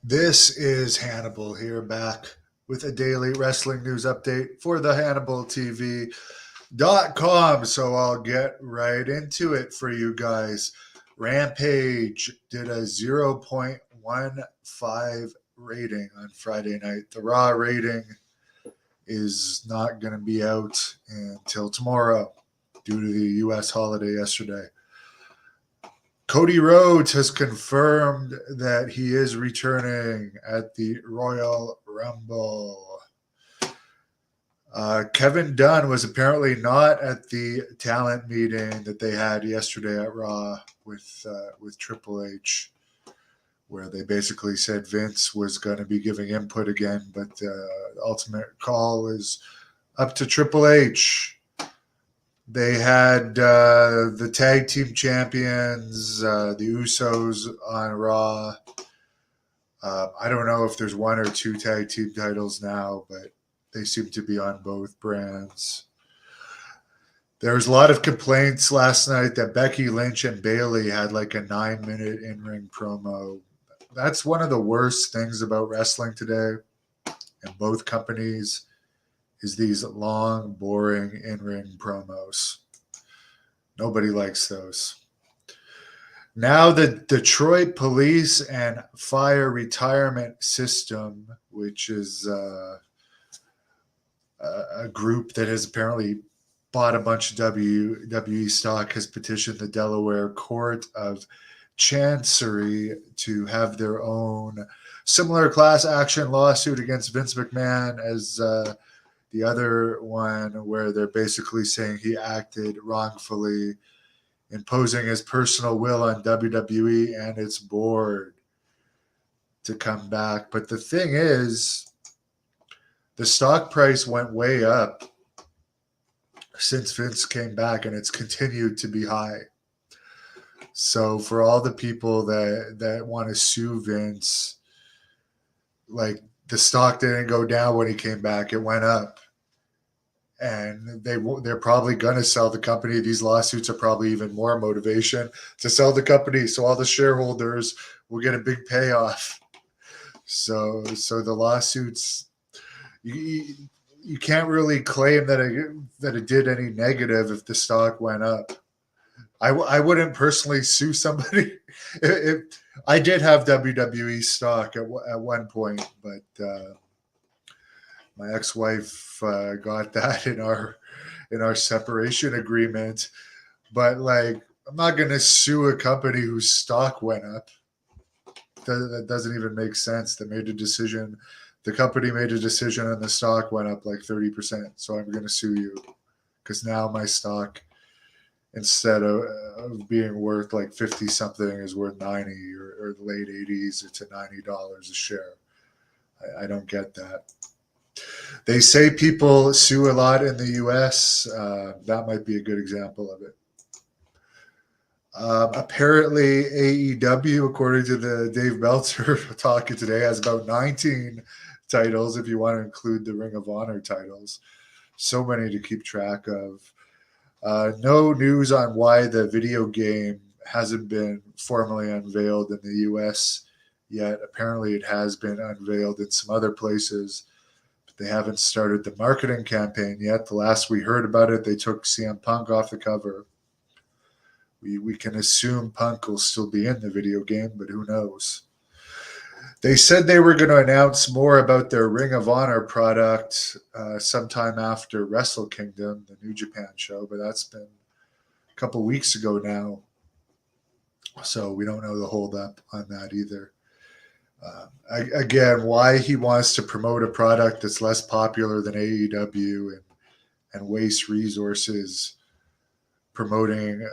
This is Hannibal here, back with a daily wrestling news update for the HannibalTV.com. So I'll get right into it for you guys. Rampage did a 0.15 rating on Friday night. The Raw rating is not going to be out until tomorrow due to the U.S. holiday yesterday. Cody Rhodes has confirmed that he is returning at the Royal Rumble. Kevin Dunn was apparently not at the talent meeting that they had yesterday at Raw with Triple H, where they basically said Vince was going to be giving input again, but the ultimate call is up to Triple H. They had the tag team champions, the Usos, on Raw. I don't know if there's one or two tag team titles now, but they seem to be on both brands. There was a lot of complaints last night that Becky Lynch and Bayley had like a 9-minute in-ring promo. That's one of the worst things about wrestling today in both companies is these long, boring in-ring promos. Nobody likes those. Now the Detroit Police and Fire Retirement System, which is a group that has apparently bought a bunch of WWE stock, has petitioned the Delaware Court of Chancery to have their own similar class action lawsuit against Vince McMahon as the other one, where they're basically saying he acted wrongfully, imposing his personal will on WWE and its board to come back. But the thing is, the stock price went way up since Vince came back, and it's continued to be high. So for all the people that want to sue Vince, like, the stock didn't go down when he came back; it went up. And they're probably going to sell the company. These lawsuits are probably even more motivation to sell the company, so all the shareholders will get a big payoff. So the lawsuits, you can't really claim that it did any negative if the stock went up. I wouldn't personally sue somebody. If I did have WWE stock at one point, but my ex-wife got that in our separation agreement. But like, I'm not going to sue a company whose stock went up. That doesn't even make sense. They made a decision. The company made a decision, and the stock went up like 30%. So I'm going to sue you because now my stock, instead of being worth like 50 something, is worth 90 or the late 80s. It's at $90 a share. I don't get that. They say people sue a lot in the U.S. That might be a good example of it. Apparently, AEW, according to the Dave Meltzer talking today, has about 19 titles if you want to include the Ring of Honor titles. So many to keep track of. No news on why the video game hasn't been formally unveiled in the U.S. yet. Apparently, it has been unveiled in some other places. They haven't started the marketing campaign yet. The last we heard about it, they took CM Punk off the cover. We can assume Punk will still be in the video game, but who knows? They said they were going to announce more about their Ring of Honor product sometime after Wrestle Kingdom, the New Japan show, but that's been a couple weeks ago now. So we don't know the holdup on that either. Again, why he wants to promote a product that's less popular than AEW and waste resources promoting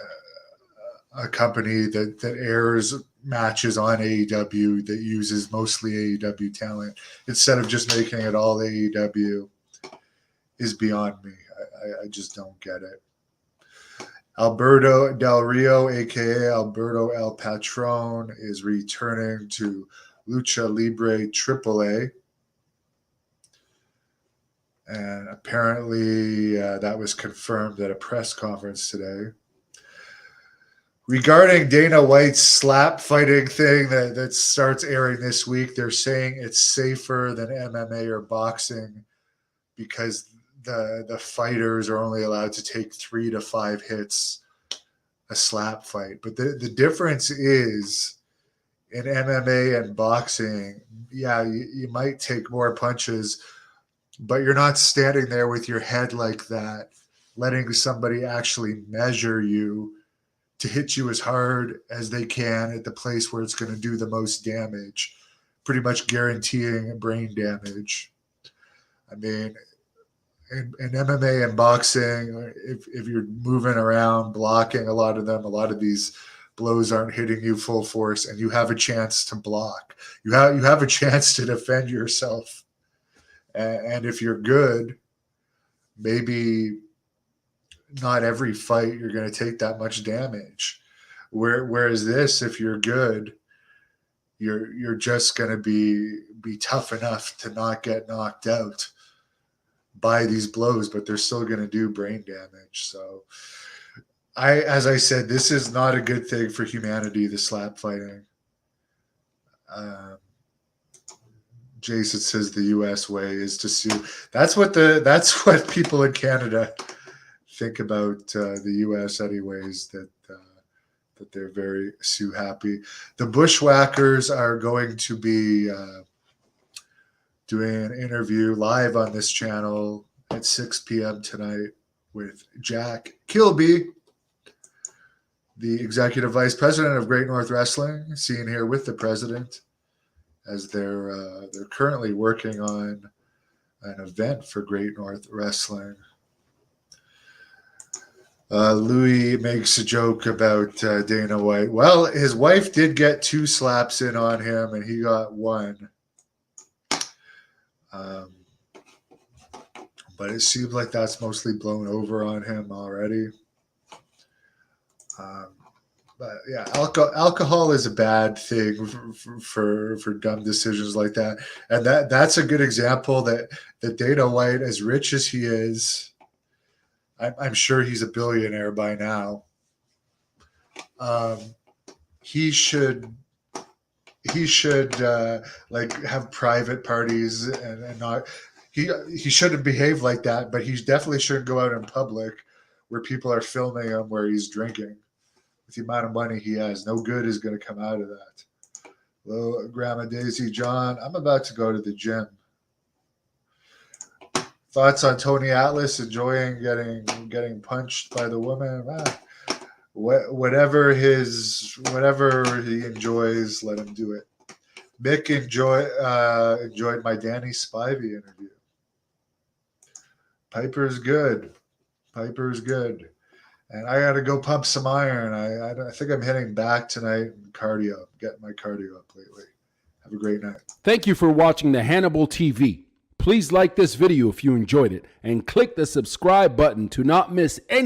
a company that airs matches on AEW that uses mostly AEW talent instead of just making it all AEW is beyond me. I just don't get it. Alberto Del Rio, aka Alberto El Patron, is returning to Lucha Libre AAA. And apparently that was confirmed at a press conference today. Regarding Dana White's slap fighting thing that starts airing this week, they're saying it's safer than MMA or boxing because the fighters are only allowed to take 3 to 5 hits a slap fight. But the difference is in MMA and boxing, yeah, you might take more punches, but you're not standing there with your head like that, letting somebody actually measure you to hit you as hard as they can at the place where it's going to do the most damage, pretty much guaranteeing brain damage. I mean, in MMA and boxing, if you're moving around, blocking a lot of these blows aren't hitting you full force, and you have a chance to block. You have a chance to defend yourself. And if you're good, maybe not every fight you're going to take that much damage. Whereas this, if you're good, you're just going to be tough enough to not get knocked out by these blows, but they're still going to do brain damage. So as I said, this is not a good thing for humanity, the slap fighting. Jason says the U.S. way is to sue. That's what people in Canada think about the U.S. anyways, that they're very sue happy. The Bushwhackers are going to be doing an interview live on this channel at 6 p.m. tonight with Jack Kilby, the executive vice president of Great North Wrestling, seen here with the president, as they're currently working on an event for Great North Wrestling. Louis makes a joke about Dana White. Well, his wife did get 2 slaps in on him, and he got 1. But it seems like that's mostly blown over on him already. But yeah, alcohol is a bad thing for dumb decisions like that, and that's a good example that Dana White, as rich as he is, I'm sure he's a billionaire by now. He should like have private parties and not. He shouldn't behave like that, but he definitely shouldn't go out in public where people are filming him where he's drinking. With the amount of money he has, no good is going to come out of that. Hello, Grandma Daisy John. I'm about to go to the gym. Thoughts on Tony Atlas enjoying getting punched by the woman? Whatever he enjoys, let him do it. Mick enjoyed my Danny Spivey interview. Piper's good. And I got to go pump some iron. I think I'm heading back tonight and cardio. Getting my cardio up lately. Have a great night. Thank you for watching the Hannibal TV. Please like this video if you enjoyed it and click the subscribe button to not miss any